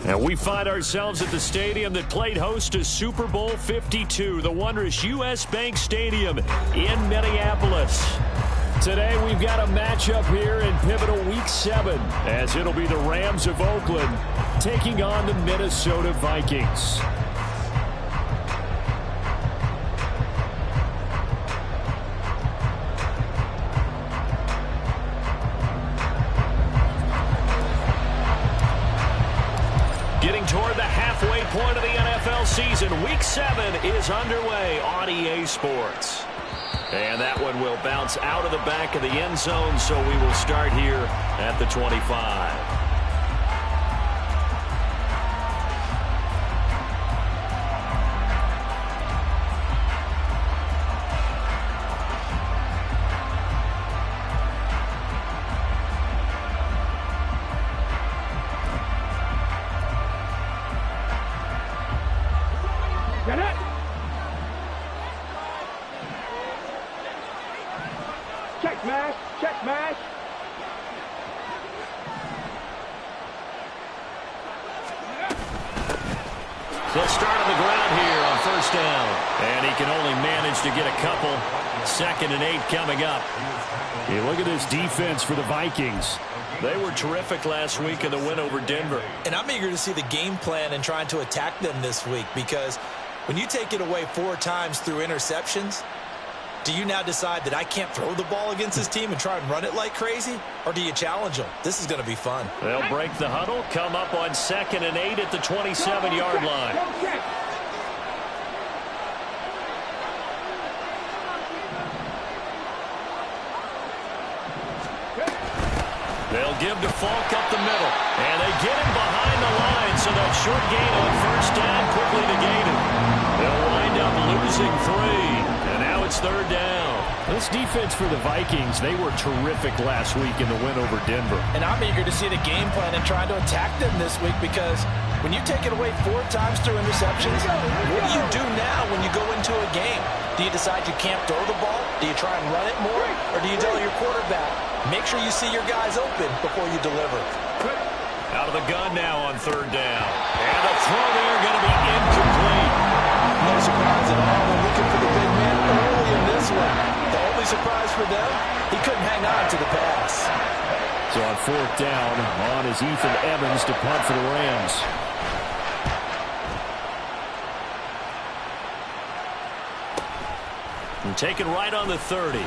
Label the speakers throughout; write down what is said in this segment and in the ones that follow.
Speaker 1: And we find ourselves at the stadium that played host to Super Bowl 52, the wondrous U.S. Bank Stadium in Minneapolis. Today we've got a matchup here in pivotal Week 7, as it'll be the Rams of Oakland taking on the Minnesota Vikings. Getting toward the halfway point of the NFL season, Week 7 is underway on EA Sports. And that one will bounce out of the back of the end zone, so we will start here at the 25.
Speaker 2: Check mash.
Speaker 1: They'll start on the ground here on first down. And he can only manage to get a couple. 2nd and 8 coming up. Hey, look at this defense for the Vikings. They were terrific last week in the win over Denver.
Speaker 3: And I'm eager to see the game plan and trying to attack them this week, because when you take it away 4 times through interceptions, do you now decide that I can't throw the ball against this team and try and run it like crazy? Or do you challenge them? This is going to be fun.
Speaker 1: They'll break the huddle, come up on 2nd and 8 at the 27-yard line. They'll give to Falk up the middle. And they get him behind the line, so that short gain on first down quickly negated. They'll wind up losing 3. And now it's 3rd down. This defense for the Vikings, they were terrific last week in the win over Denver.
Speaker 3: And I'm eager to see the game plan and trying to attack them this week, because when you take it away 4 times through interceptions, what do you do now when you go into a game? Do you decide you can't throw the ball? Do you try and run it more? Or do you tell your quarterback, make sure you see your guys open before you deliver?
Speaker 1: Out of the gun now on 3rd down. And the throw there going to be incomplete.
Speaker 3: No surprise at all. They're looking for the big man early in this one. The only surprise for them, he couldn't hang on to the pass.
Speaker 1: So on 4th down, on is Ethan Evans to punt for the Rams. And taken right on the 30.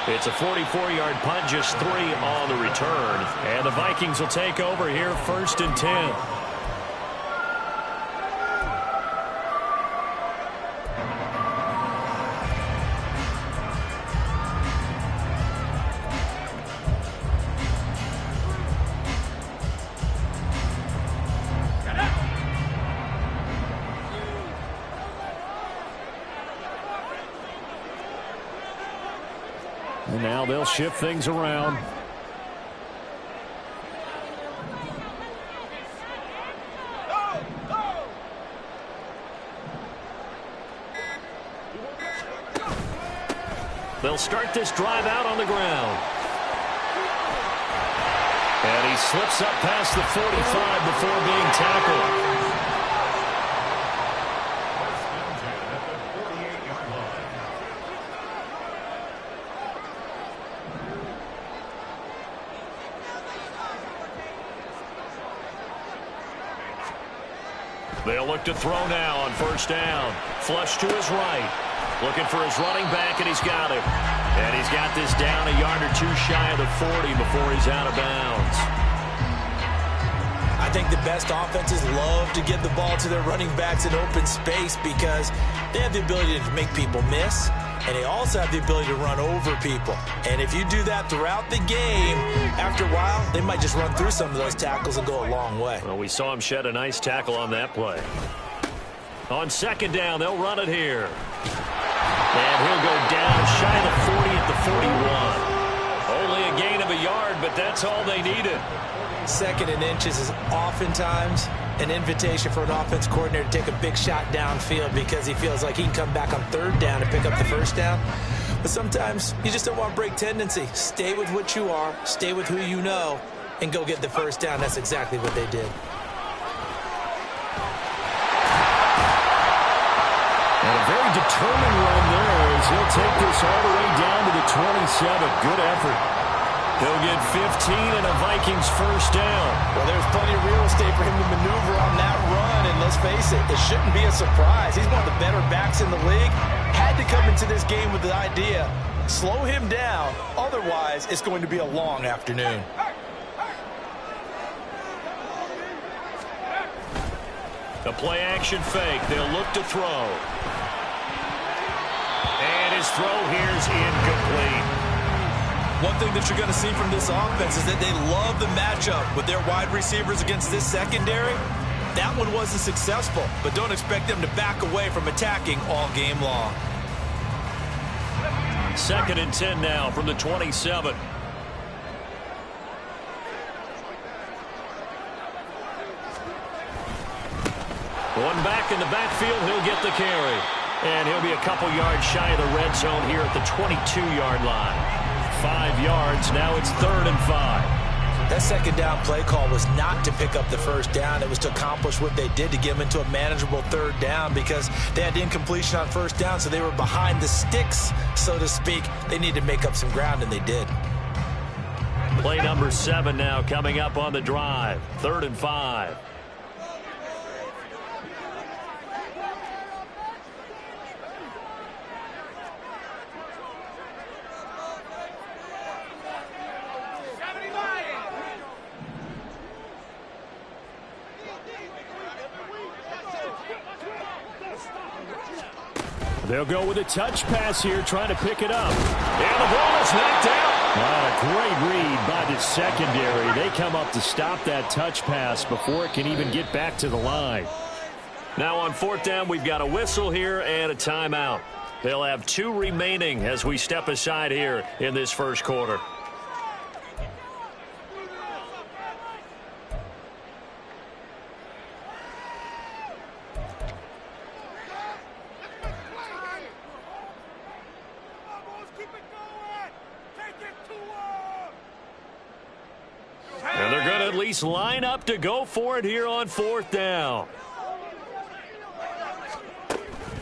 Speaker 1: It's a 44-yard punt, just 3 on the return. And the Vikings will take over here, 1st and 10. And now they'll shift things around. They'll start this drive out on the ground. And he slips up past the 45 before being tackled. They'll look to throw now on first down. Flush to his right. Looking for his running back, and he's got it. And he's got this down a yard or 2 shy of the 40 before he's out of bounds.
Speaker 3: I think the best offenses love to get the ball to their running backs in open space, because they have the ability to make people miss, and they also have the ability to run over people. And if you do that throughout the game, after a while, they might just run through some of those tackles and go a long way.
Speaker 1: Well, we saw him shed a nice tackle on that play. On 2nd down, they'll run it here. And he'll go down shy of the 40 at the 41. Only a gain of a yard, but that's all they needed.
Speaker 3: 2nd and inches is oftentimes an invitation for an offense coordinator to take a big shot downfield, because he feels like he can come back on 3rd down and pick up the first down. But sometimes you just don't want break tendency. Stay with what you are. Stay with who you know. and go get the first down. That's exactly what they did.
Speaker 1: And a very determined run there as he'll take this all the way down to the 27. Good effort. He'll get 15 and a Vikings first down.
Speaker 3: Well, there's plenty of real estate for him to maneuver on that run, and let's face it, it shouldn't be a surprise. He's one of the better backs in the league. Had to come into this game with the idea, slow him down, otherwise it's going to be a long afternoon.
Speaker 1: The play action fake. They'll look to throw. And his throw here's incomplete.
Speaker 3: One thing that you're going to see from this offense is that they love the matchup with their wide receivers against this secondary. That one wasn't successful, but don't expect them to back away from attacking all game long.
Speaker 1: 2nd and 10 now from the 27. One back in the backfield, he'll get the carry. And he'll be a couple yards shy of the red zone here at the 22-yard line. 5 yards, now it's 3rd and 5.
Speaker 3: That second down play call was not to pick up the first down. It was to accomplish what they did to get them into a manageable 3rd down because they had incompletion on first down, so they were behind the sticks, so to speak. They needed to make up some ground, and they did.
Speaker 1: Play number 7 now coming up on the drive. 3rd and 5. They'll go with a touch pass here, trying to pick it up. And the ball is knocked out. A great read by the secondary. They come up to stop that touch pass before it can even get back to the line. Now on 4th down, we've got a whistle here and a timeout. They'll have 2 remaining as we step aside here in this first quarter. And they're going to at least line up to go for it here on 4th down.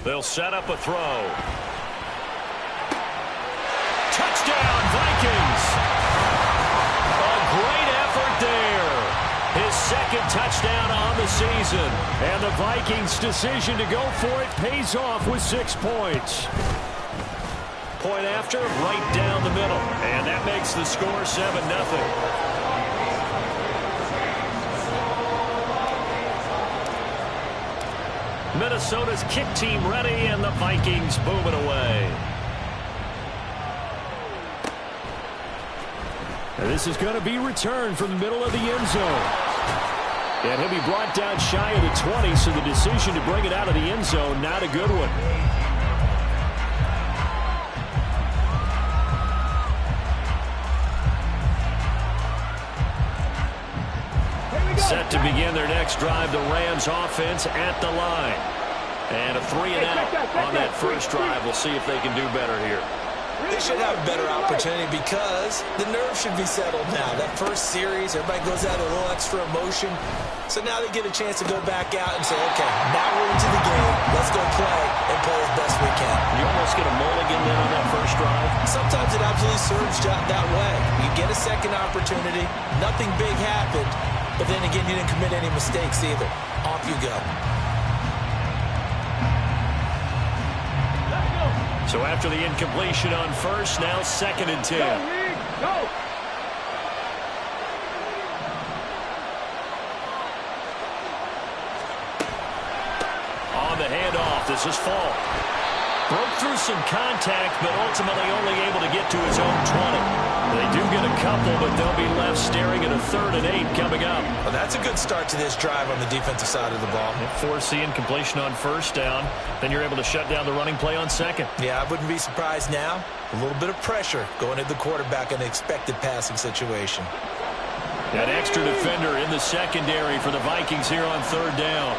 Speaker 1: They'll set up a throw. Touchdown, Vikings! A great effort there. His 2nd touchdown on the season. And the Vikings' decision to go for it pays off with 6 points. Point after, right down the middle. And that makes the score 7-0. Minnesota's kick team ready, and the Vikings booming away. And this is going to be returned from the middle of the end zone. And he'll be brought down shy of the 20, so the decision to bring it out of the end zone, not a good one. Set to begin their next drive, the Rams offense at the line. And a 3-and-out on that first drive. We'll see if they can do better here.
Speaker 3: They should have a better opportunity because the nerves should be settled now. That first series, everybody goes out a little extra emotion. So now they get a chance to go back out and say, okay, now we're into the game. Let's go play and play as best we can.
Speaker 1: You almost get a mulligan then on that first drive.
Speaker 3: Sometimes it absolutely serves that way. You get a second opportunity. Nothing big happened. But then again, you didn't commit any mistakes either. Off you go.
Speaker 1: So after the incompletion on first, now 2nd and 10.
Speaker 2: Go.
Speaker 1: On the handoff, this is Falk. Broke through some contact, but ultimately only able to get to his own 20. They do get a couple, but they'll be left staring at a 3rd and 8 coming up.
Speaker 3: Well, that's a good start to this drive on the defensive side of the ball.
Speaker 1: Force the incompletion on first down. Then you're able to shut down the running play on 2nd.
Speaker 3: Yeah, I wouldn't be surprised now. A little bit of pressure going at the quarterback in an expected passing situation.
Speaker 1: An extra defender in the secondary for the Vikings here on 3rd down.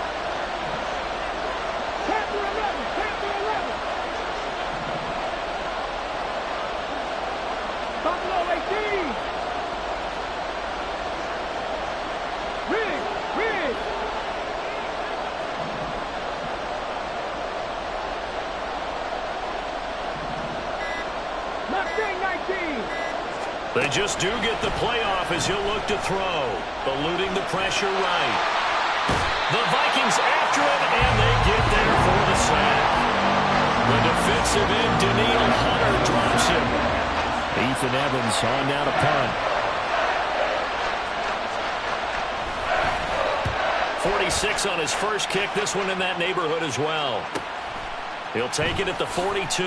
Speaker 1: They just do get the playoff as he'll look to throw. Eluding the pressure right. The Vikings after him, and they get there for the sack. The defensive end, Daniil Hunter, drops him. Ethan Evans on down to punt. 46 on his first kick. This one in that neighborhood as well. He'll take it at the 42.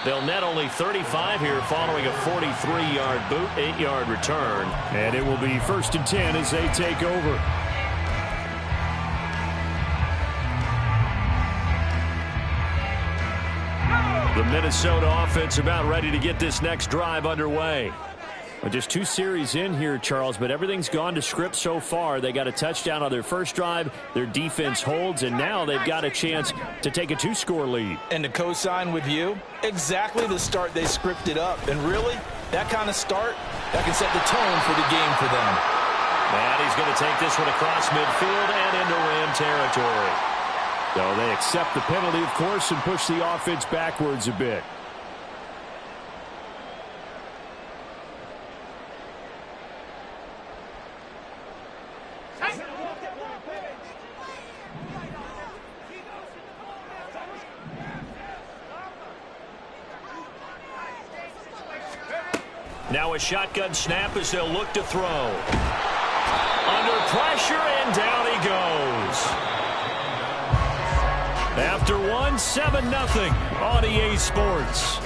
Speaker 1: They'll net only 35 here following a 43-yard boot, 8-yard return.
Speaker 2: And it will be 1st and 10 as they take over.
Speaker 1: The Minnesota offense about ready to get this next drive underway.
Speaker 2: Well, just 2 series in here, Charles, but everything's gone to script so far. They got a touchdown on their first drive. Their defense holds, and now they've got a chance to take a 2-score lead.
Speaker 3: And to co-sign with you, exactly the start they scripted up. And really, that kind of start, that can set the tone for the game for them.
Speaker 1: And he's going to take this one across midfield and into Ram territory.
Speaker 2: So they accept the penalty, of course, and push the offense backwards a bit.
Speaker 1: Now a shotgun snap as they'll look to throw. Under pressure, and down he goes. After one, 7-0 on EA Sports.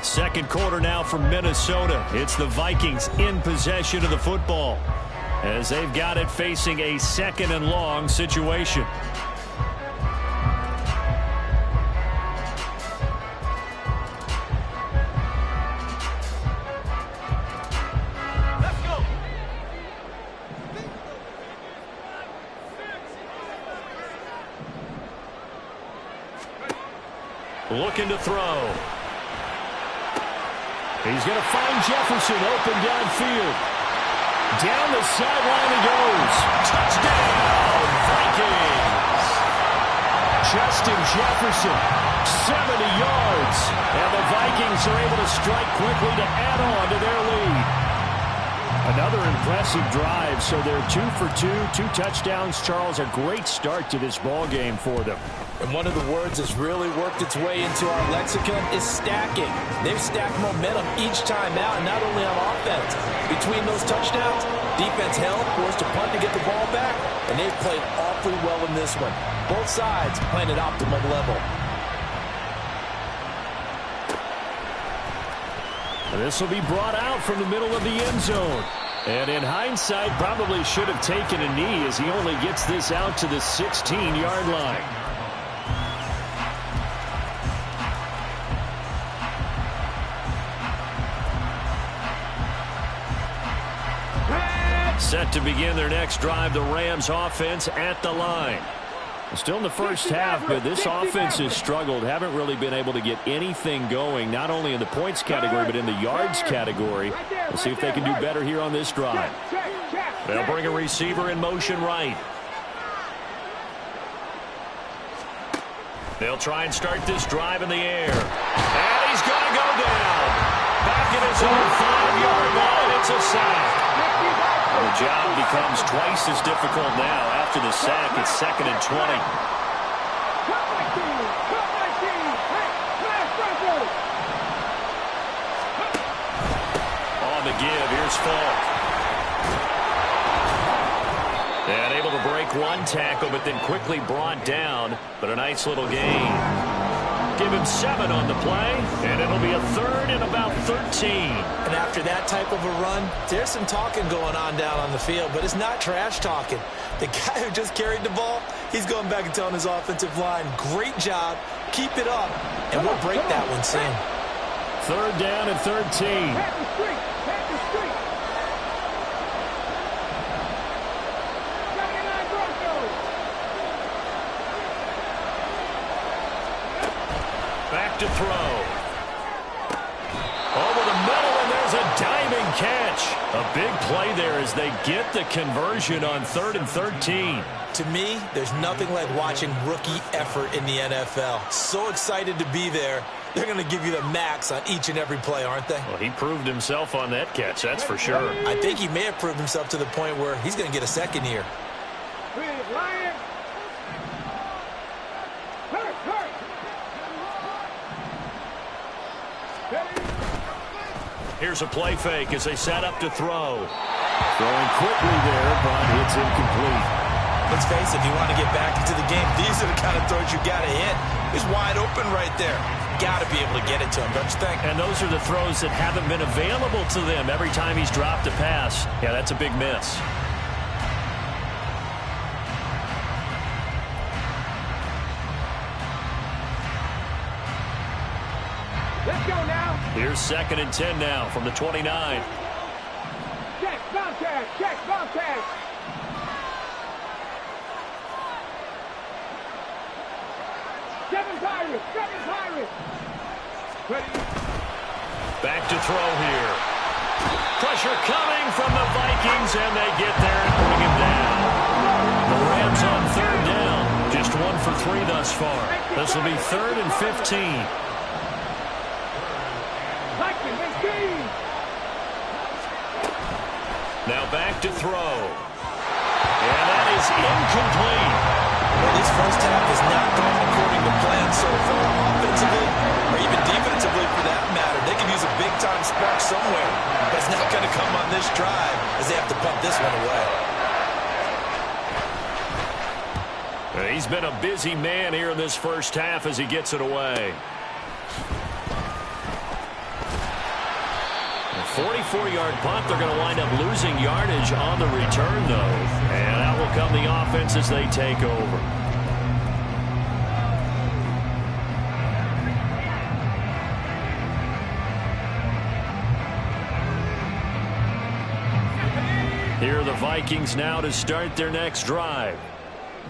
Speaker 1: Second quarter now from Minnesota. It's the Vikings in possession of the football as they've got it facing a 2nd and long situation. Looking to throw.
Speaker 2: He's going to find Jefferson open downfield. Down the sideline he goes.
Speaker 1: Touchdown, Vikings!
Speaker 2: Justin Jefferson, 70 yards. And the Vikings are able to strike quickly to add on to their lead. Another impressive drive, so they're 2 for 2, 2 touchdowns. Charles, a great start to this ball game for them.
Speaker 3: And one of the words that's really worked its way into our lexicon is stacking. They've stacked momentum each time out, and not only on offense. Between those touchdowns, defense held, forced to punt to get the ball back, and they've played awfully well in this one. Both sides playing at optimum level.
Speaker 2: This will be brought out from the middle of the end zone. And in hindsight, probably should have taken a knee as he only gets this out to the 16-yard line.
Speaker 1: Set to begin their next drive, the Rams offense at the line.
Speaker 2: Still in the first half, but this offense has struggled. Haven't really been able to get anything going, not only in the points category, but in the yards category. We'll see if they can do better here on this drive.
Speaker 1: They'll bring a receiver in motion right. They'll try and start this drive in the air. And he's going to go down. Back at his own 5-yard line, it's a sack. The job becomes twice as difficult now. After the sack, it's 2nd and 20. On the give, here's Falk. And able to break one tackle, but then quickly brought down. But a nice little gain. Give him 7 on the play, and it'll be a 3rd and about 13.
Speaker 3: And after that type of a run, there's some talking going on down on the field, but it's not trash talking. The guy who just carried the ball, he's going back and telling his offensive line, great job, keep it up, and we'll break that one soon.
Speaker 2: 3rd down and 13.
Speaker 1: Back to throw. Over the middle, and there's a diving catch. A big play there as they get the conversion on 3rd and 13.
Speaker 3: To me, there's nothing like watching rookie effort in the NFL. So excited to be there. They're going to give you the max on each and every play, aren't they?
Speaker 1: Well, he proved himself on that catch, that's for sure.
Speaker 3: I think he may have proved himself to the point where he's going to get a second here.
Speaker 1: Here's a play fake as they set up to throw. Throwing quickly there, but it's incomplete.
Speaker 3: Let's face it, if you want to get back into the game, these are the kind of throws you got to hit. He's wide open right there. Got to be able to get it to him, don't you think?
Speaker 1: And those are the throws that haven't been available to them every time he's dropped a pass. Yeah, that's a big miss.
Speaker 4: Let's go now.
Speaker 1: Here's 2nd and 10 now from the 29.
Speaker 4: Check, bomb tag, check, bomb tag. Seven Pirates. Ready.
Speaker 1: Back to throw here. Pressure coming from the Vikings, and they get there and bring him down. The Rams on 3rd down. Just 1 for 3 thus far. This will be 3rd and 15. Now back to throw. And that is incomplete.
Speaker 3: Well, this first half has not gone according to plan so far, offensively or even defensively for that matter. They could use a big-time spark somewhere, but it's not going to come on this drive as they have to punt this one away.
Speaker 1: He's been a busy man here in this first half as he gets it away. 44-yard punt. They're going to wind up losing yardage on the return, though. And out will come the offense as they take over. Here are the Vikings now to start their next drive.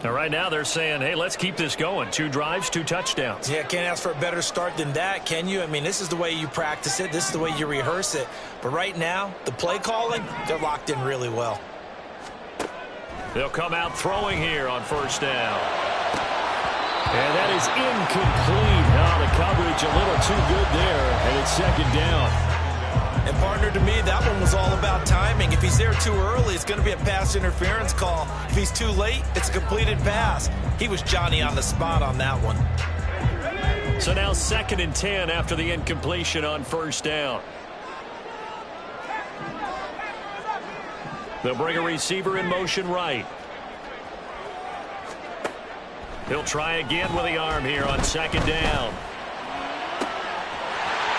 Speaker 1: Now, right now, they're saying, hey, let's keep this going. 2 drives, 2 touchdowns.
Speaker 3: Yeah, can't ask for a better start than that, can you? I mean, this is the way you practice it. This is the way you rehearse it. But right now, the play calling, they're locked in really well.
Speaker 1: They'll come out throwing here on 1st down. And that is incomplete. Now the coverage a little too good there, and it's 2nd down.
Speaker 3: And, partner, to me, that one was all about timing. If he's there too early, it's going to be a pass interference call. If he's too late, it's a completed pass. He was Johnny on the spot on that one.
Speaker 1: So now 2nd and 10 after the incompletion on 1st down. They'll bring a receiver in motion right. He'll try again with the arm here on 2nd down.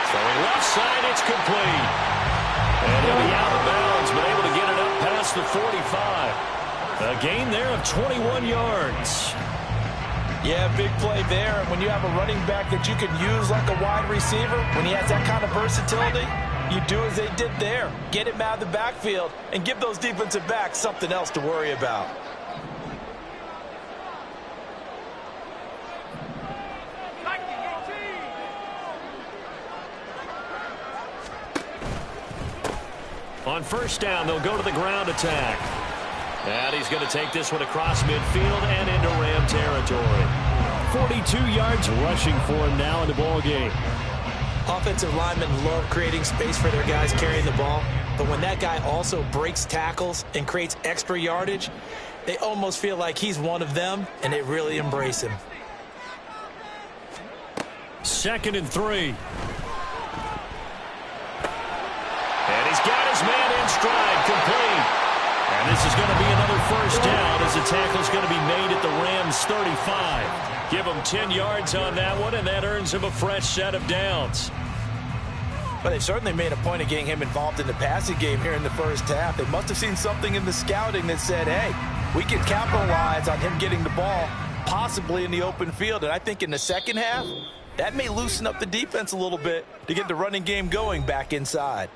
Speaker 1: Throwing left side, it's complete. And he'll be out of bounds, but able to get it up past the 45. A gain there of 21 yards.
Speaker 3: Yeah, big play there. And when you have a running back that you can use like a wide receiver, when he has that kind of versatility, you do as they did there. Get him out of the backfield and give those defensive backs something else to worry about.
Speaker 1: On 1st down, they'll go to the ground attack. And he's going to take this one across midfield and into Ram territory. 42 yards rushing for him now in the ball game.
Speaker 3: Offensive linemen love creating space for their guys carrying the ball. But when that guy also breaks tackles and creates extra yardage, they almost feel like he's one of them, and they really embrace him.
Speaker 1: 2nd and 3. And he's got his man in stride, complete. And this is going to be another 1st down as the tackle's going to be made at the Rams' 35. Give him 10 yards on that one, and that earns him a fresh set of downs.
Speaker 3: But they certainly made a point of getting him involved in the passing game here in the first half. They must have seen something in the scouting that said, hey, we can capitalize on him getting the ball, possibly in the open field. And I think in the second half, that may loosen up the defense a little bit to get the running game going back inside.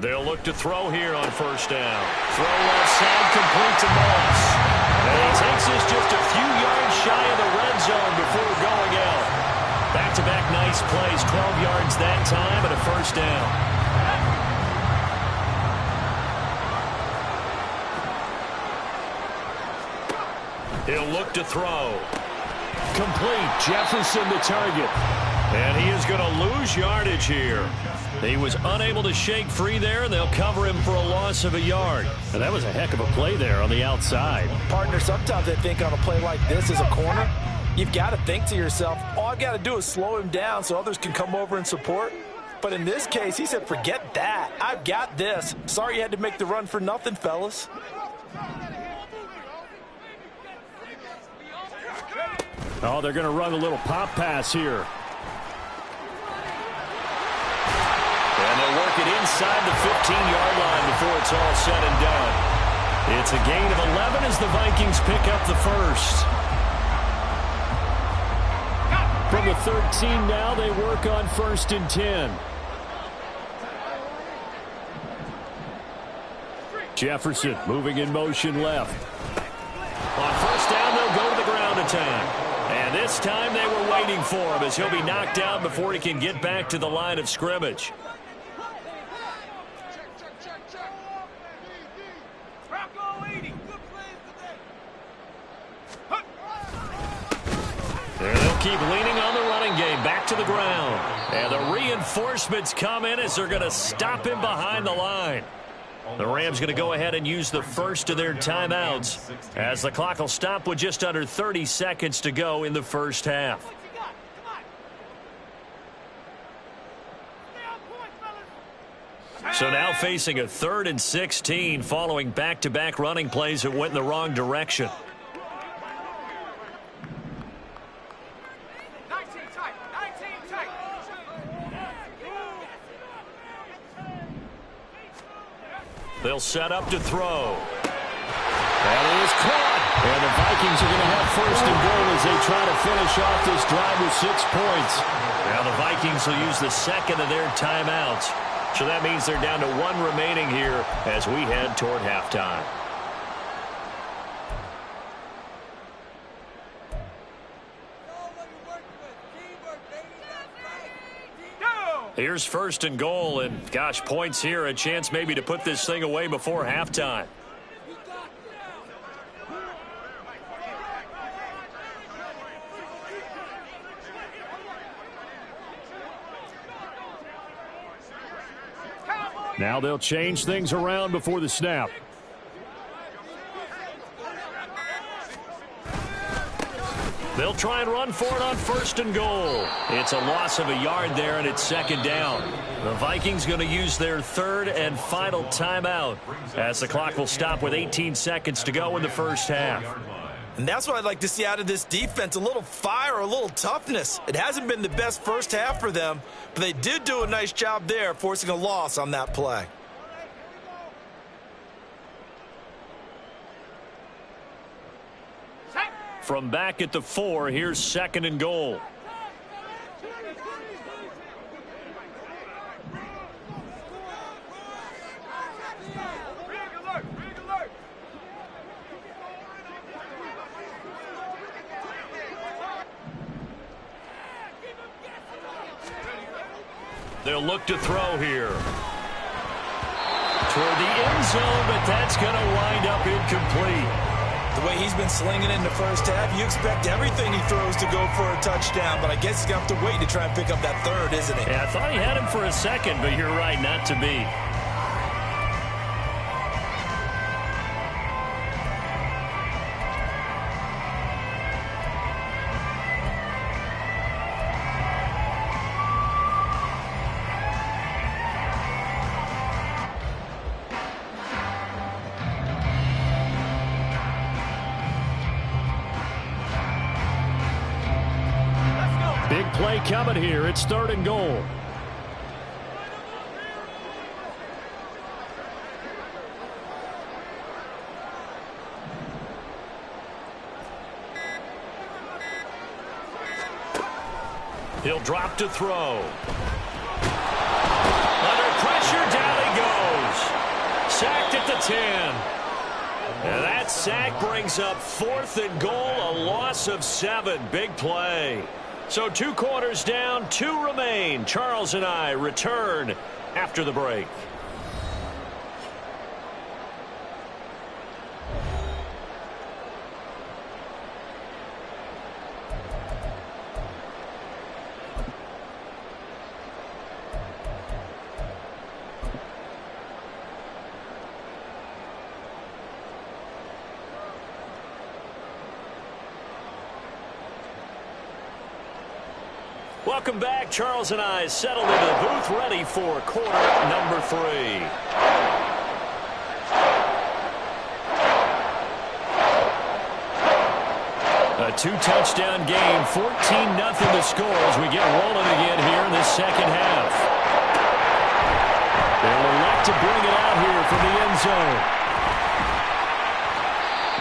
Speaker 1: They'll look to throw here on first down. Throw left side, complete to Moss. And he takes us just a few yards shy of the red zone before going out. Back-to-back nice plays, 12 yards that time and a first down. He'll look to throw. Complete. Jefferson the target. And he is going to lose yardage here. He was unable to shake free there, and they'll cover him for a loss of a yard. And that was a heck of a play there on the outside.
Speaker 3: Partner, sometimes I think on a play like this as a corner, you've got to think to yourself, all I've got to do is slow him down so others can come over and support. But in this case, he said, forget that. I've got this. Sorry you had to make the run for nothing, fellas.
Speaker 1: Oh, they're going to run a little pop pass here. And they'll work it inside the 15-yard line before it's all said and done. It's a gain of 11 as the Vikings pick up the first. From the 13 now, they work on 1st and 10. Jefferson moving in motion left. On first down, they'll go to the ground attack. And this time they were waiting for him as he'll be knocked down before he can get back to the line of scrimmage. And they'll keep leaning on the running game back to the ground. And the reinforcements come in as they're going to stop him behind the line. The Rams going to go ahead and use the first of their timeouts as the clock will stop with just under 30 seconds to go in the first half. So now facing a 3rd and 16 following back-to-back running plays that went in the wrong direction. They'll set up to throw. And it is caught. And the Vikings are going to have 1st and goal as they try to finish off this drive with 6 points. Now the Vikings will use the second of their timeouts. So that means they're down to 1 remaining here as we head toward halftime. Here's 1st and goal, and gosh, points here, a chance maybe to put this thing away before halftime. Now they'll change things around before the snap. They'll try and run for it on 1st and goal. It's a loss of a yard there, and it's 2nd down. The Vikings going to use their 3rd and final timeout as the clock will stop with 18 seconds to go in the first half.
Speaker 3: And that's what I'd like to see out of this defense, a little fire, a little toughness. It hasn't been the best first half for them, but they did do a nice job there, forcing a loss on that play.
Speaker 1: From back at the 4, here's 2nd and goal. They'll look to throw here. Toward the end zone, but that's going to wind up incomplete.
Speaker 3: The way he's been slinging in the first half, you expect everything he throws to go for a touchdown, but I guess he's going to have to wait to try and pick up that 3rd, isn't he?
Speaker 1: Yeah, I thought he had him for a second, but you're right, not to be. Big play coming here. It's 3rd and goal. He'll drop to throw. Under pressure, down he goes. 10. And that sack brings up 4th and goal, a loss of 7. Big play. So 2 quarters down, 2 remain. Charles and I return after the break. Welcome back. Charles and I settled into the booth, ready for quarter number 3. A 2-touchdown game, 14-0 the score as we get rolling again here in the second half. They'll elect to bring it out here from the end zone.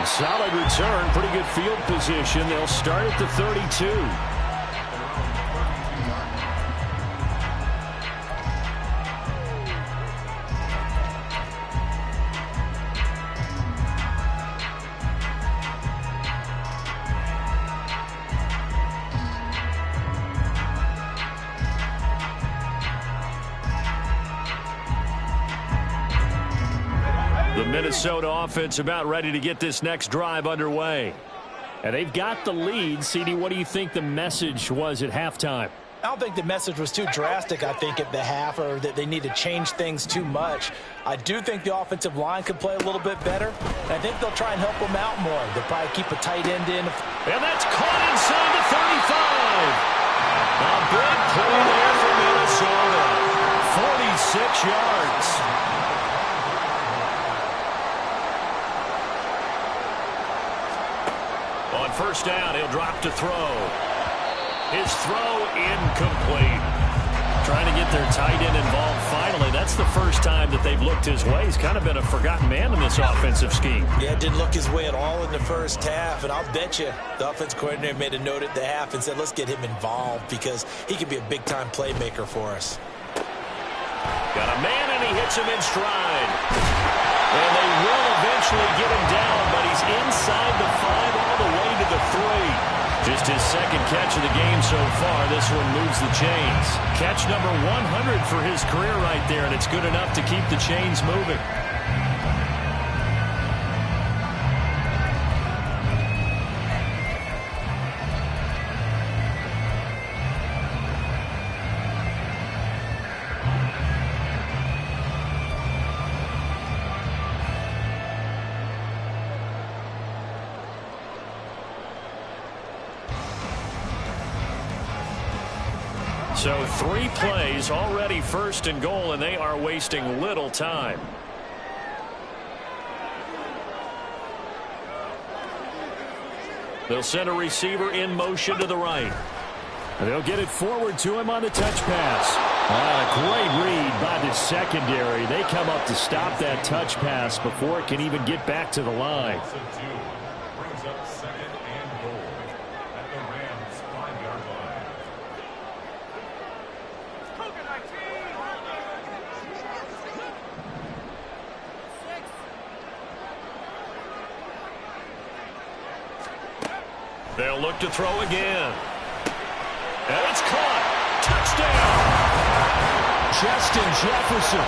Speaker 1: Solid return, pretty good field position. They'll start at the 32. The Minnesota offense about ready to get this next drive underway.
Speaker 2: And they've got the lead. CD, what do you think the message was at halftime?
Speaker 3: I don't think the message was too drastic, I think, at the half, or that they need to change things too much. I do think the offensive line could play a little bit better. And I think they'll try and help them out more. They'll probably keep a tight end in.
Speaker 1: And that's caught inside the 35. A big play there for Minnesota. 46 yards. On first down, he'll drop to throw. His throw incomplete. Trying to get their tight end involved finally. That's the first time that they've looked his way. He's kind of been a forgotten man in this offensive scheme.
Speaker 3: Yeah, didn't look his way at all in the first half. And I'll bet you the offense coordinator made a note at the half and said, let's get him involved because he can be a big-time playmaker for us.
Speaker 1: Got a man, and he hits him in stride. And they will eventually get him down, but he's inside the 5 all the way to the 3. Just his second catch of the game so far. This one moves the chains. Catch number 100 for his career right there, and it's good enough to keep the chains moving. So 3 plays already first and goal, and they are wasting little time. They'll send a receiver in motion to the right.
Speaker 2: They'll get it forward to him on the touch pass. A great read by the secondary. They come up to stop that touch pass before it can even get back to the line.
Speaker 1: They'll look to throw again. And it's caught. Touchdown. Justin Jefferson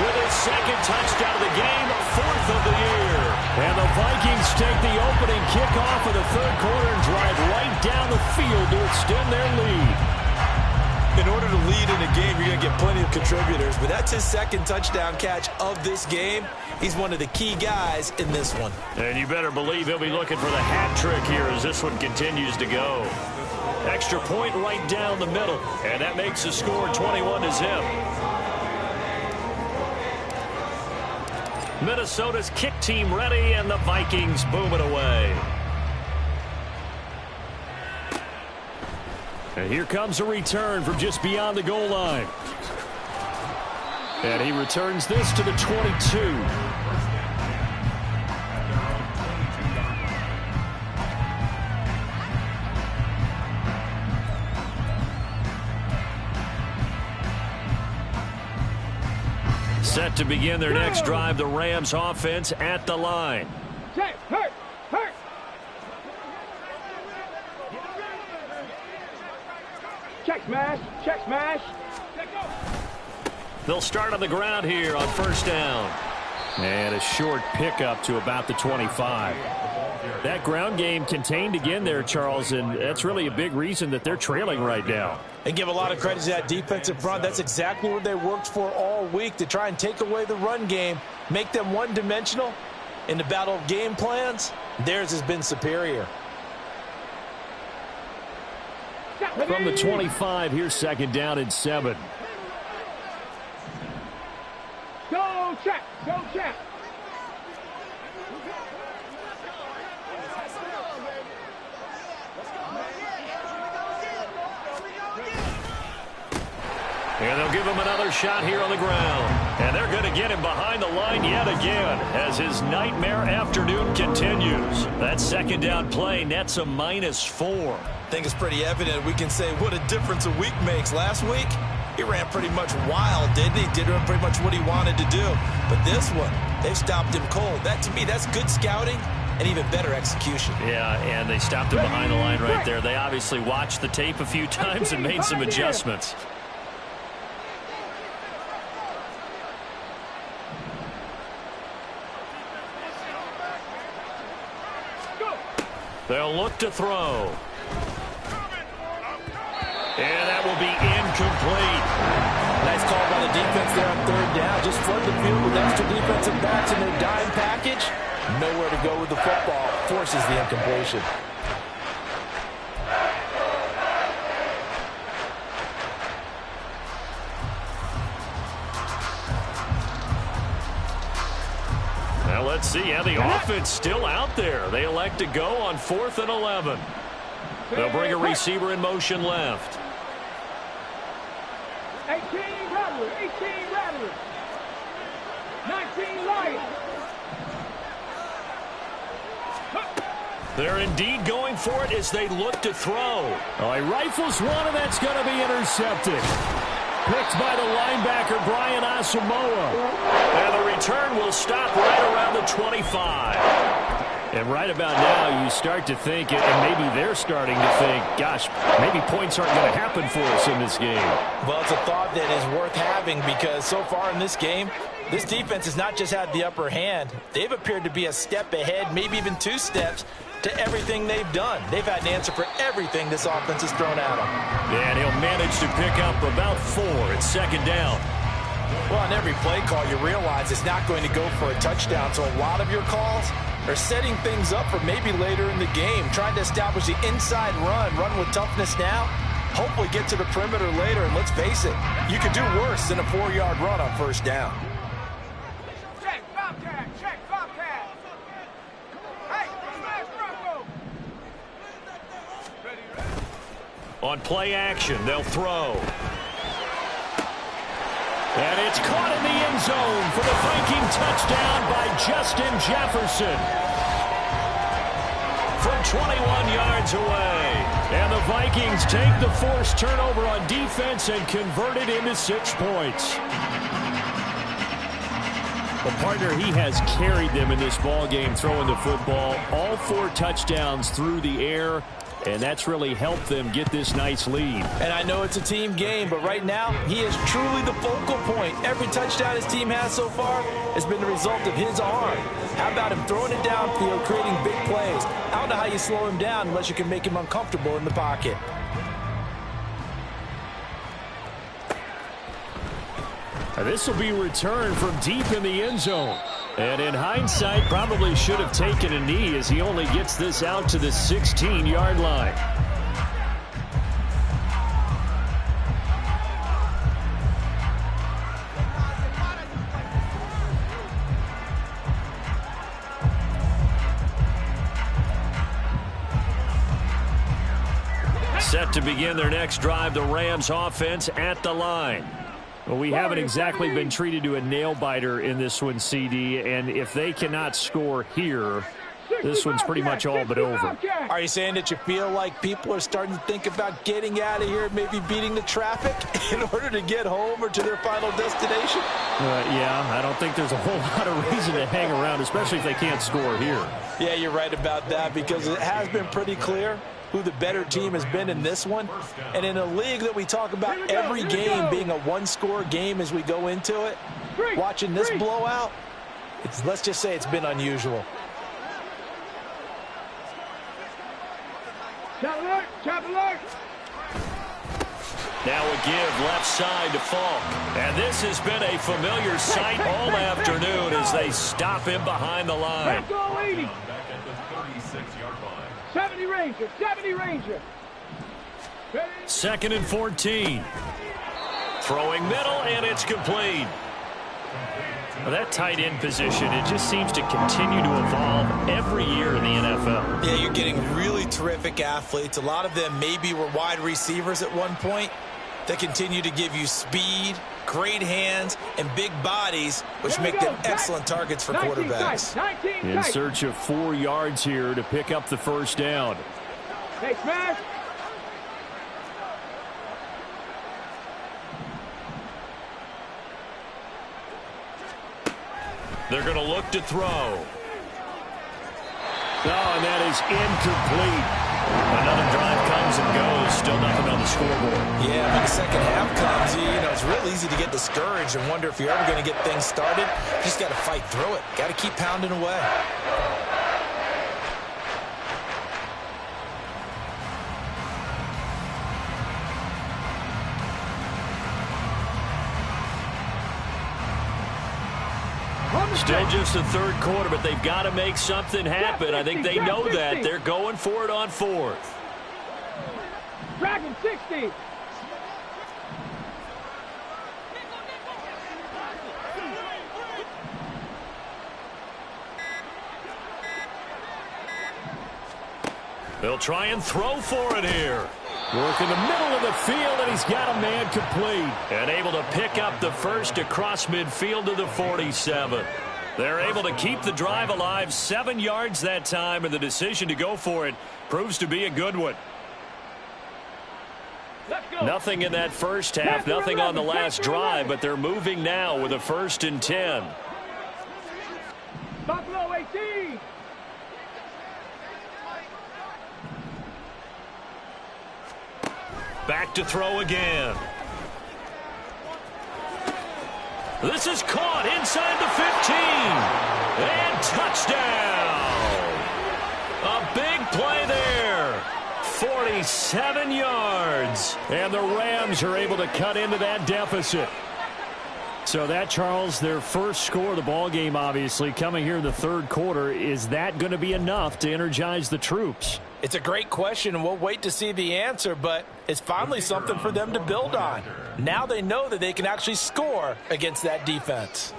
Speaker 1: with his second touchdown of the game, 4th of the year.
Speaker 2: And the Vikings take the opening kickoff of the third quarter and drive right down the field to extend their lead.
Speaker 3: In order to lead in a game, you're going to get plenty of contributors, but that's his second touchdown catch of this game. He's one of the key guys in this one.
Speaker 1: And you better believe he'll be looking for the hat trick here as this one continues to go. Extra point right down the middle, and that makes the score 21-0. Minnesota's kick team ready, and the Vikings boom it away.
Speaker 2: And here comes a return from just beyond the goal line. And he returns this to the 22.
Speaker 1: Set to begin their next drive, the Rams offense at the line.
Speaker 4: Check, hurt, hurt. Check smash, check smash.
Speaker 1: They'll start on the ground here on first down. And a short pickup to about the 25. That ground game contained again there, Charles, and that's really a big reason that they're trailing right now.
Speaker 3: And give a lot of credit to that defensive front. That's exactly what they worked for all week, to try and take away the run game, make them one-dimensional. In the battle of game plans, theirs has been superior.
Speaker 1: From the 25, here's second down and 7.
Speaker 4: Go check, go check.
Speaker 1: And they'll give him another shot here on the ground. And they're going to get him behind the line yet again as his nightmare afternoon continues. That second down play nets a -4.
Speaker 3: I think it's pretty evident. We can say what a difference a week makes. Last week, he ran pretty much wild, didn't he? Did pretty much what he wanted to do. But this one, they've stopped him cold. That, to me, that's good scouting and even better execution.
Speaker 1: Yeah, and they stopped him behind the line right there. They obviously watched the tape a few times and made some adjustments. They'll look to throw. And that will be incomplete.
Speaker 3: Nice call by the defense there on third down. Just flood the field with extra defensive backs in their dime package. Nowhere to go with the football. Forces the incompletion.
Speaker 1: Well, let's see how the offense still out there. They elect to go on 4th and 11. They'll bring a receiver in motion left.
Speaker 4: 18 Rattlers, 18 Rattlers. 19 Lions.
Speaker 1: They're indeed going for it as they look to throw. Oh, he rifles one, and that's going to be intercepted. Picked by the linebacker, Brian Asamoah. And the return will stop right around the 25. And right about now, you start to think, and maybe they're starting to think, gosh, maybe points aren't going to happen for us in this game.
Speaker 3: Well, it's a thought that is worth having, because so far in this game, this defense has not just had the upper hand. They've appeared to be a step ahead, maybe even 2 steps, to everything they've done. They've had an answer for everything this offense has thrown at them.
Speaker 1: And he'll manage to pick up about 4 at second down.
Speaker 3: Well, on every play call, you realize it's not going to go for a touchdown, so a lot of your calls are setting things up for maybe later in the game, trying to establish the inside run with toughness now, hopefully get to the perimeter later, and let's face it, you could do worse than a 4-yard run on first down.
Speaker 4: Check, Bobcat, check, Bobcat. Hey, smash Bronco.
Speaker 1: On play action, they'll throw. And it's caught in the end zone for the Viking touchdown by Justin Jefferson. From 21 yards away. And the Vikings take the forced turnover on defense and convert it into 6 points. Well, partner, he has carried them in this ball game throwing the football. All 4 touchdowns through the air. And that's really helped them get this nice lead.
Speaker 3: And I know it's a team game, but right now, he is truly the focal point. Every touchdown his team has so far has been the result of his arm. How about him throwing it downfield, creating big plays? I don't know how you slow him down unless you can make him uncomfortable in the pocket.
Speaker 1: This will be returned from deep in the end zone. And in hindsight, probably should have taken a knee as he only gets this out to the 16-yard line. Set to begin their next drive, the Rams offense at the line. Well, we haven't exactly been treated to a nail-biter in this one, CD, and if they cannot score here, this one's pretty much all but over.
Speaker 3: Are you saying that you feel like people are starting to think about getting out of here, maybe beating the traffic in order to get home or to their final destination?
Speaker 1: Yeah, I don't think there's a whole lot of reason to hang around, especially if they can't score here.
Speaker 3: Yeah, you're right about that, because it has been pretty clear who the better team has been in this one. And in a league that we talk about every game being a one-score game as we go into it, watching this blowout, let's just say it's been unusual.
Speaker 1: Now a give left side to Falk. And this has been a familiar sight all afternoon as they stop him behind the line.
Speaker 4: 70 Ranger, 70 Ranger.
Speaker 1: 2nd and 14. Throwing middle, and it's complete. Well, that tight end position, it just seems to continue to evolve every year in the NFL.
Speaker 3: Yeah, you're getting really terrific athletes. A lot of them maybe were wide receivers at one point. They continue to give you speed, great hands, and big bodies, which make them excellent targets for quarterbacks.
Speaker 1: In search of 4 yards here to pick up the first down.
Speaker 4: Hey, smash.
Speaker 1: They're going to look to throw. Oh, and that is incomplete. Another drive comes and goes. Still nothing on the scoreboard.
Speaker 3: Yeah, when the second half comes, it's real easy to get discouraged and wonder if you're ever going to get things started. You just got to fight through it. Got to keep pounding away.
Speaker 1: Still just the third quarter, but they've got to make something happen. I think they know that. They're going for it on 4th.
Speaker 4: Dragon 60.
Speaker 1: They'll try and throw for it here. Work in the middle of the field, and he's got a man complete. And able to pick up the first across midfield to the 47. They're able to keep the drive alive, 7 yards that time, and the decision to go for it proves to be a good one. Nothing in that first half, nothing on the last drive, but they're moving now with a 1st and 10.
Speaker 4: Buffalo 18.
Speaker 1: Back to throw again. This is caught inside the 15. And touchdown. A big play there. 47 yards. And the Rams are able to cut into that deficit. So that, Charles, their first score of the ball game, obviously, coming here in the third quarter. Is that going to be enough to energize the troops?
Speaker 3: It's a great question, and we'll wait to see the answer, but it's finally something for them to build on. Now they know that they can actually score against that defense.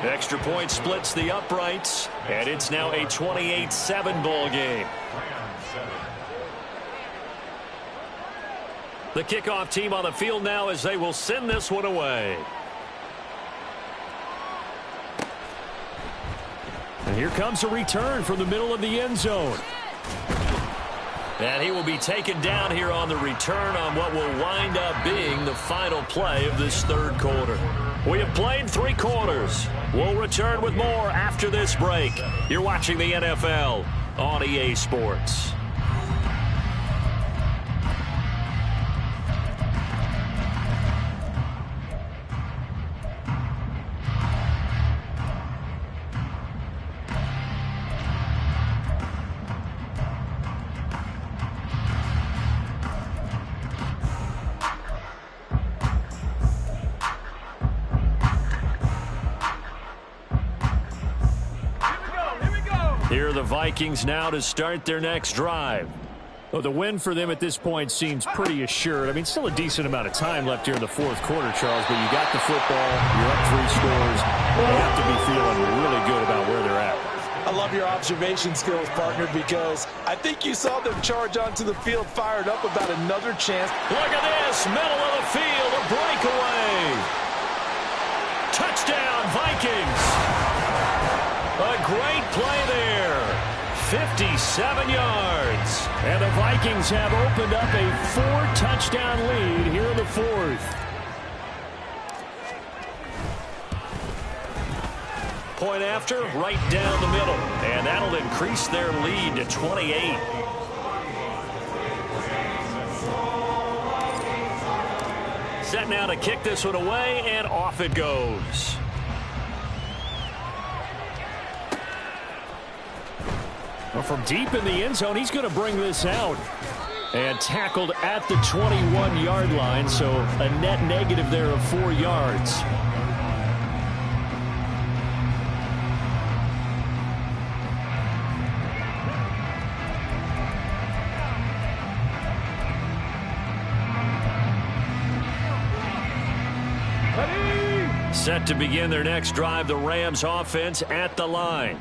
Speaker 1: Extra point splits the uprights, and it's now a 28-7 ball game. The kickoff team on the field now as they will send this one away. And here comes a return from the middle of the end zone. And he will be taken down here on the return on what will wind up being the final play of this third quarter. We have played 3 quarters. We'll return with more after this break. You're watching the NFL on EA Sports. Here are the Vikings now to start their next drive. Well, the win for them at this point seems pretty assured. I mean, still a decent amount of time left here in the fourth quarter, Charles, but you got the football, you're up 3 scores. They have to be feeling really good about where they're at.
Speaker 3: I love your observation skills, partner, because I think you saw them charge onto the field fired up about another chance.
Speaker 1: Look at this, middle of the field, a breakaway. Touchdown, Vikings. 57 yards. And the Vikings have opened up a 4-touchdown lead here in the fourth. Point after, right down the middle. And that'll increase their lead to 28. Set now to kick this one away, and off it goes. Well, from deep in the end zone, he's going to bring this out. And tackled at the 21-yard line, so a net negative there of 4 yards. Set to begin their next drive, the Rams offense at the line.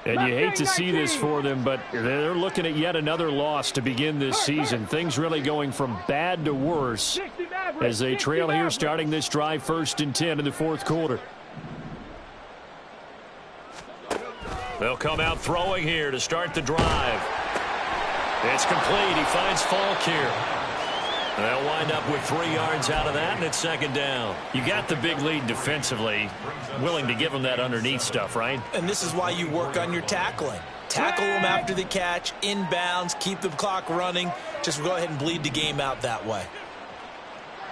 Speaker 1: And you hate to see this for them, but they're looking at yet another loss to begin this season. Things really going from bad to worse as they trail here starting this drive 1st and 10 in the fourth quarter. They'll come out throwing here to start the drive. It's complete. He finds Falk here. They'll wind up with 3 yards out of that, and it's 2nd down. You got the big lead defensively, willing to give them that underneath stuff, right?
Speaker 3: And this is why you work on your tackling. Tackle them after the catch, inbounds, keep the clock running. Just go ahead and bleed the game out that way.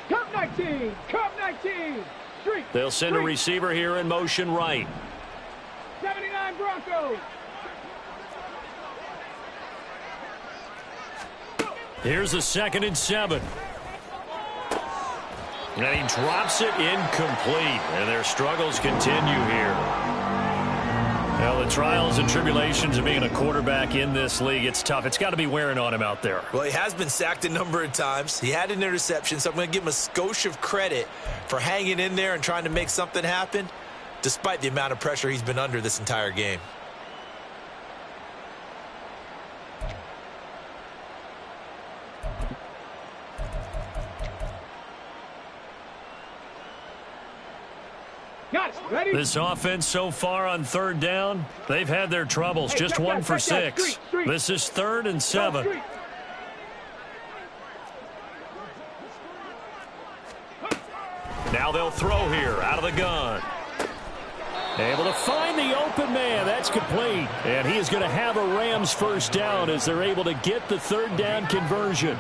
Speaker 4: Cup 19, Cup 19. Street.
Speaker 1: They'll send a receiver here in motion right.
Speaker 4: 79 Broncos.
Speaker 1: Here's a 2nd and 7. And he drops it incomplete. And their struggles continue here. Well, the trials and tribulations of being a quarterback in this league, it's tough. It's got to be wearing on him out there.
Speaker 3: Well, he has been sacked a number of times. He had an interception, so I'm going to give him a skosh of credit for hanging in there and trying to make something happen, despite the amount of pressure he's been under this entire game.
Speaker 4: Ready?
Speaker 1: This offense so far on 3rd down, they've had their troubles. Just 1 for 6. This is 3rd and 7. Now they'll throw here out of the gun. Able to find the open man. That's complete. And he is going to have a Rams 1st down as they're able to get the 3rd down conversion.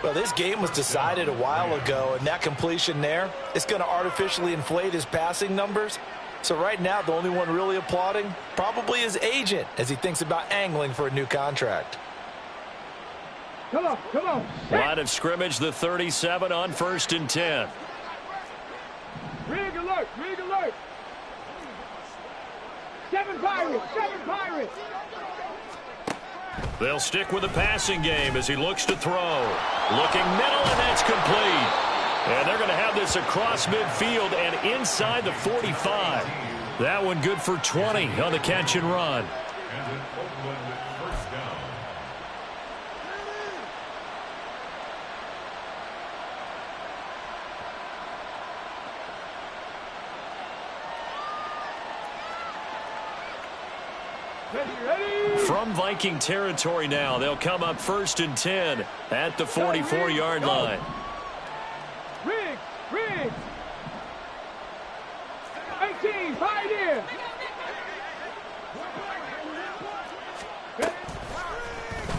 Speaker 3: Well, this game was decided a while ago, and that completion there, it's going to artificially inflate his passing numbers. So right now, the only one really applauding probably his agent as he thinks about angling for a new contract.
Speaker 4: Come on, come on.
Speaker 1: Line of scrimmage, the 37 on 1st and 10.
Speaker 4: Rig alert, rig alert. 7 Pirates, 7 Pirates.
Speaker 1: They'll stick with the passing game as he looks to throw. Looking middle, and that's complete. And they're going to have this across midfield and inside the 45. That one good for 20 on the catch and run. From Viking territory now, they'll come up 1st and 10 at the 44-yard line.
Speaker 4: Riggs. 18, Pioneer.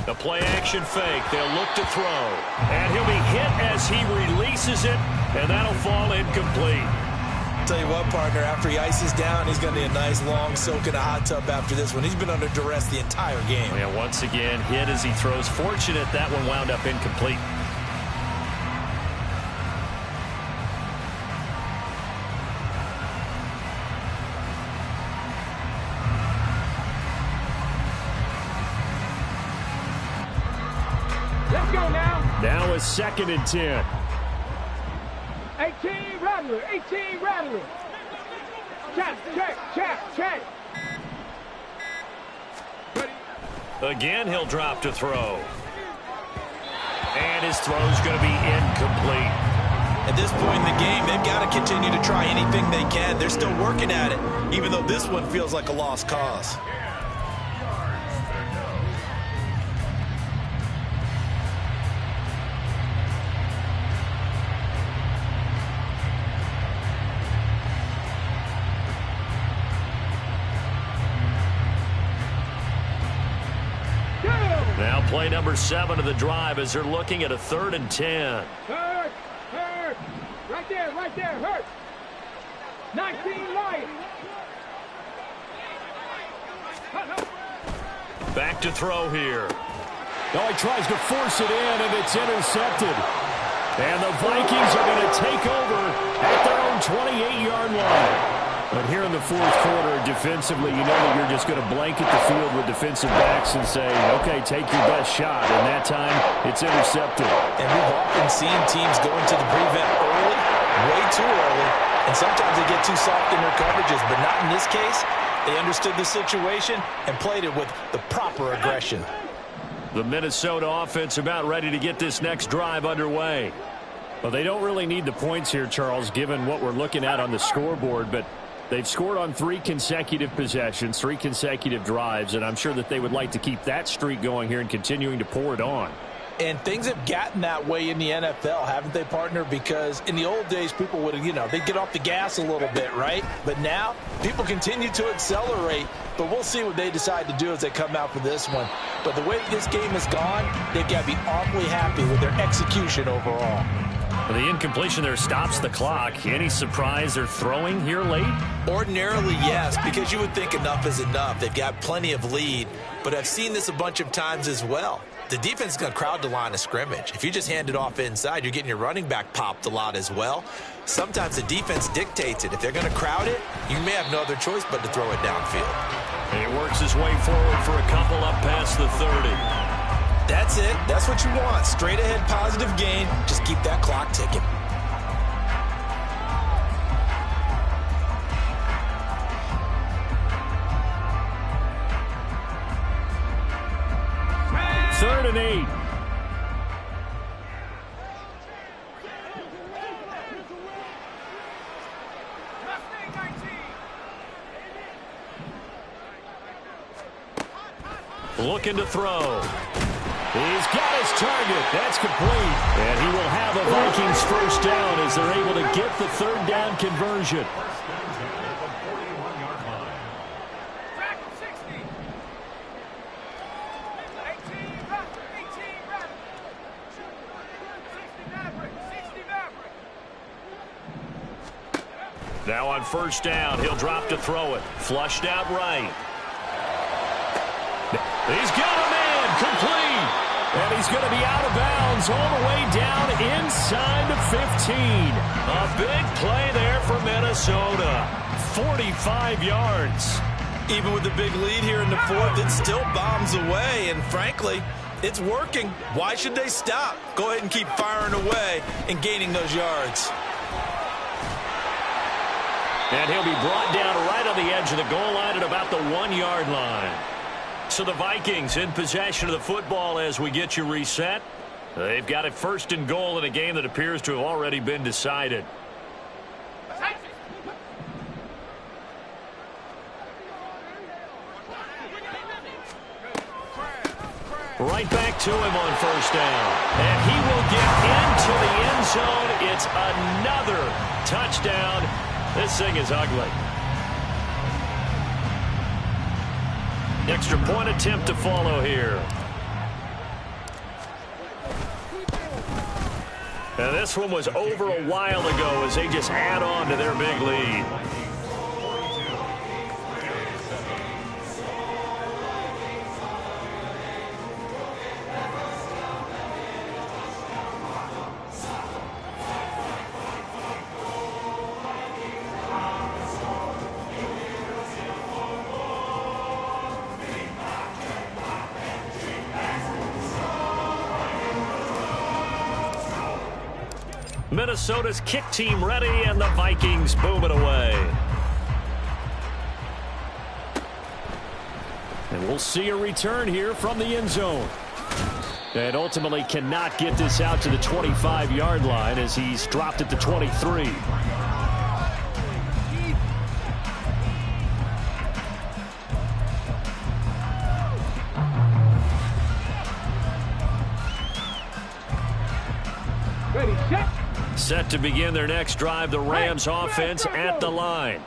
Speaker 1: The play action fake. They'll look to throw. And he'll be hit as he releases it, and that'll fall incomplete.
Speaker 3: Tell you what, partner, after he ices down, he's going to need a nice long soak in a hot tub after this one. He's been under duress the entire game.
Speaker 1: Yeah, once again, hit as he throws. Fortunate that one wound up incomplete.
Speaker 4: Let's go now.
Speaker 1: Now a 2nd and 10.
Speaker 4: 18 Rattler, 18 Rattler. Check.
Speaker 1: Again, he'll drop to throw. And his throw's going to be incomplete.
Speaker 3: At this point in the game, they've got to continue to try anything they can. They're still working at it, even though this one feels like a lost cause.
Speaker 1: play number 7 of the drive as they're looking at a 3rd and 10.
Speaker 4: Hurt. Right there, hurt. 19 light.
Speaker 1: Back to throw here.
Speaker 2: Oh, he tries to force it in, and it's intercepted. And the Vikings are going to take over at their own 28-yard line. But here in the 4th quarter, defensively, you know that you're just going to blanket the field with defensive backs and say, okay, take your best shot. And that time, it's intercepted.
Speaker 3: And we've often seen teams go into the prevent early, way too early, and sometimes they get too soft in their coverages. But not in this case. They understood the situation and played it with the proper aggression.
Speaker 1: The Minnesota offense about ready to get this next drive underway.
Speaker 2: Well, they don't really need the points here, Charles, given what we're looking at on the scoreboard, but they've scored on 3 consecutive possessions, 3 consecutive drives, and I'm sure that they would like to keep that streak going here and continuing to pour it on.
Speaker 3: And things have gotten that way in the NFL, haven't they, partner? Because in the old days, people would, they'd get off the gas a little bit, right? But now, people continue to accelerate. But we'll see what they decide to do as they come out for this one. But the way this game has gone, they've got to be awfully happy with their execution overall.
Speaker 1: The incompletion there stops the clock. Any surprise they're throwing here late?
Speaker 3: Ordinarily, yes, because you would think enough is enough. They've got plenty of lead. But I've seen this a bunch of times as well. The defense is going to crowd the line of scrimmage. If you just hand it off inside, you're getting your running back popped a lot as well. Sometimes the defense dictates it. If they're going to crowd it, you may have no other choice but to throw it downfield.
Speaker 1: And he works his way forward for a couple up past the 30.
Speaker 3: That's it. That's what you want. Straight ahead positive gain. Just keep that clock ticking.
Speaker 2: Third and 8.
Speaker 1: Looking to throw. He's got his target. That's complete. And he will have a Vikings first down as they're able to get the 3rd down conversion. Now on first down, he'll drop to throw it. Flushed out right. He's got a man, complete. And he's going to be out of bounds all the way down inside the 15. A big play there for Minnesota. 45 yards.
Speaker 3: Even with the big lead here in the 4th, it still bombs away. And frankly, it's working. Why should they stop? Go ahead and keep firing away and gaining those yards.
Speaker 1: And he'll be brought down right on the edge of the goal line at about the 1-yard line. So the Vikings in possession of the football as we get you reset. They've got it 1st and goal in a game that appears to have already been decided. Right back to him on first down. And he will get into the end zone. It's another touchdown. This thing is ugly. Extra point attempt to follow here. And this one was over a while ago as they just add on to their big lead. Minnesota's kick team ready, and the Vikings boom it away.
Speaker 2: And we'll see a return here from the end zone. And ultimately cannot get this out to the 25-yard line as he's dropped at the 23.
Speaker 4: Ready, set.
Speaker 1: Set to begin their next drive, the Rams offense at the line.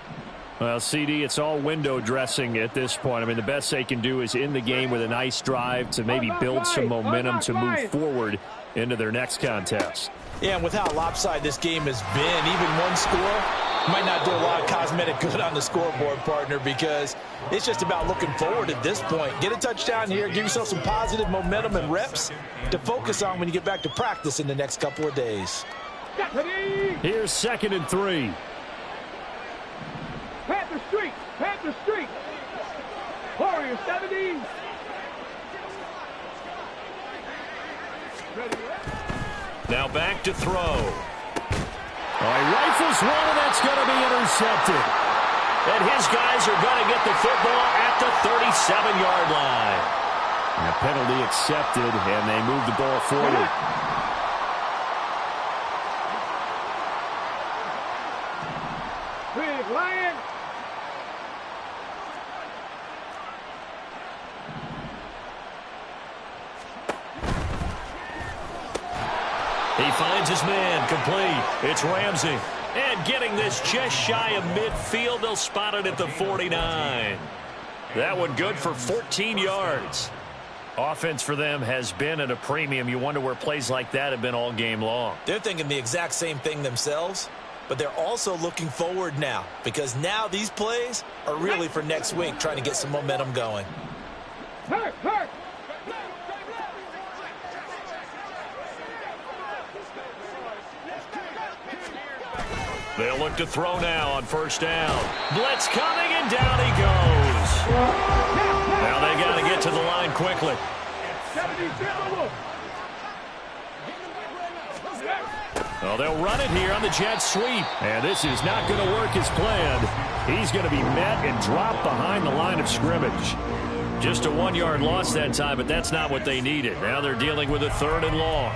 Speaker 1: Well, CD, it's all window dressing at this point. I mean, the best they can do is in the game with a nice drive to maybe build some momentum to move forward into their next contest.
Speaker 3: Yeah, and with how lopsided this game has been, even one score might not do a lot of cosmetic good on the scoreboard, partner, because it's just about looking forward at this point. Get a touchdown here, give yourself some positive momentum and reps to focus on when you get back to practice in the next couple of days.
Speaker 1: Here's 2nd and 3.
Speaker 4: Panther Street, Panther Street. Warrior 70.
Speaker 1: Now back to throw. He rifles one, and that's going to be intercepted. And his guys are going to get the football at the 37-yard line. And a penalty accepted, and they move the ball forward.
Speaker 4: Big Lion.
Speaker 1: He finds his man, complete. It's Ramsey. And getting this just shy of midfield, they'll spot it at the 49. That one good for 14 yards. Offense for them has been at a premium. You wonder where plays like that have been all game long.
Speaker 3: They're thinking the exact same thing themselves, but they're also looking forward now, because now these plays are really for next week, trying to get some momentum going.
Speaker 4: Hurt, hurt.
Speaker 1: They'll look to throw now on 1st down. Blitz coming, and down he goes. Now they got to get to the line quickly. Well, they'll run it here on the jet sweep. And this is not going to work as planned. He's going to be met and dropped behind the line of scrimmage. Just a 1-yard loss that time, but that's not what they needed. Now they're dealing with a 3rd and long.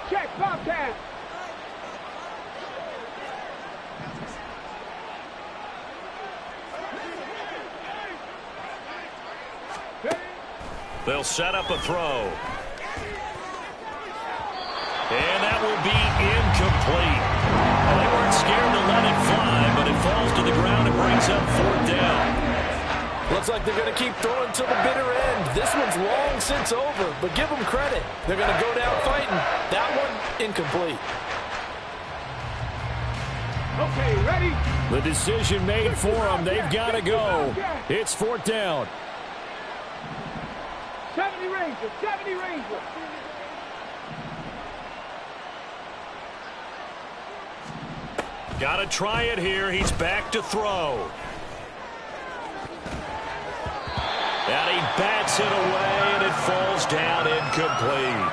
Speaker 4: Check, Bobcat.
Speaker 1: They'll set up a throw. And that will be incomplete. Well, they weren't scared to let it fly, but it falls to the ground and brings up 4th down.
Speaker 3: Looks like they're going to keep throwing till the bitter end. This one's long since over, but give them credit. They're going to go down fighting. That one, incomplete.
Speaker 4: Okay, ready?
Speaker 1: The decision made for them. They've got to go. It's 4th down.
Speaker 4: 70 Rangers, 70 Rangers.
Speaker 1: Got to try it here. He's back to throw. And he bats it away, and it falls down incomplete.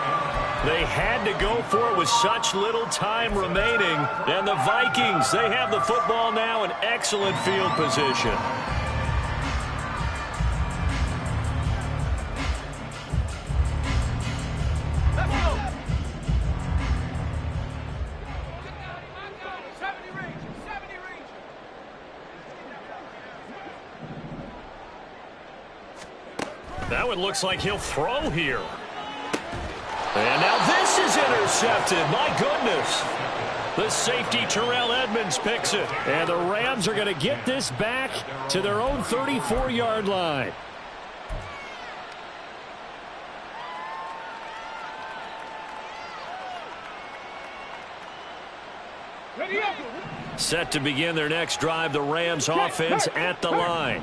Speaker 1: They had to go for it with such little time remaining. And the Vikings, they have the football now in excellent field position.
Speaker 4: Let's go.
Speaker 1: That one looks like he'll throw here. And now this is intercepted. My goodness. The safety, Terrell Edmonds, picks it. And the Rams are going to get this back to their own 34-yard line.
Speaker 4: Ready up.
Speaker 1: Set to begin their next drive, the Rams offense at the line.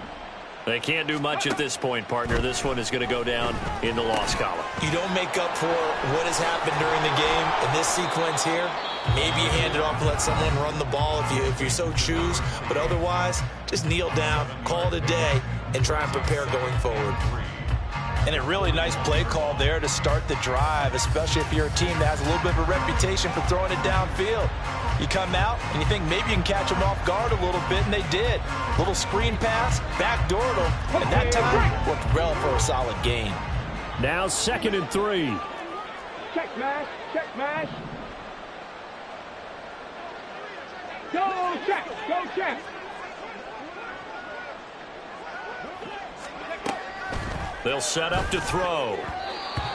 Speaker 1: They can't do much at this point, partner. This one is going to go down in the loss column.
Speaker 3: You don't make up for what has happened during the game in this sequence here. Maybe you hand it off and let someone run the ball if you so choose. But otherwise, just kneel down, call it a day, and try and prepare going forward. And a really nice play call there to start the drive, especially if you're a team that has a little bit of a reputation for throwing it downfield. You come out and you think maybe you can catch them off guard a little bit, and they did. Little screen pass, backdoored them, and that time worked well for a solid gain.
Speaker 1: Now 2nd and 3.
Speaker 4: Check mash, check mash. Go check, go check.
Speaker 1: They'll set up to throw.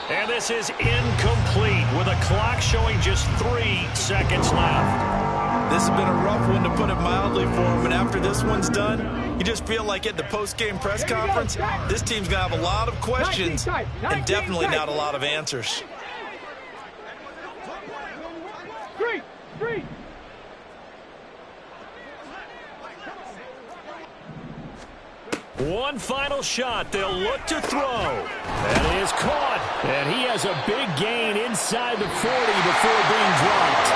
Speaker 1: And this is incomplete with a clock showing just 3 seconds left.
Speaker 3: This has been a rough one, to put it mildly, for him. And after this one's done, you just feel like at the post-game press conference, this team's going to have a lot of questions and definitely not a lot of answers.
Speaker 4: Three.
Speaker 1: One final shot. They'll look to throw. And it is caught. And he has a big gain inside the 40 before being dropped.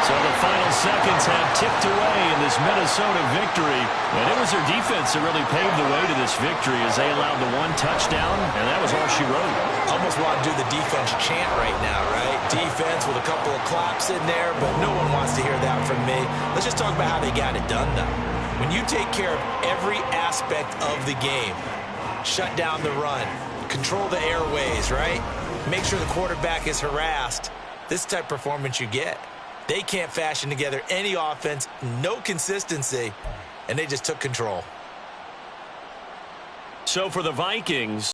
Speaker 1: So the final seconds have ticked away in this Minnesota victory. And it was their defense that really paved the way to this victory as they allowed the 1 touchdown, and that was all she wrote.
Speaker 3: Almost want to do the defense chant right now, right? Defense with a couple of claps in there, but no one wants to hear that from me. Let's just talk about how they got it done, though. When you take care of every aspect of the game, shut down the run, control the airways, right? Make sure the quarterback is harassed. This type of performance you get. They can't fashion together any offense, no consistency, and they just took control.
Speaker 1: So for the Vikings,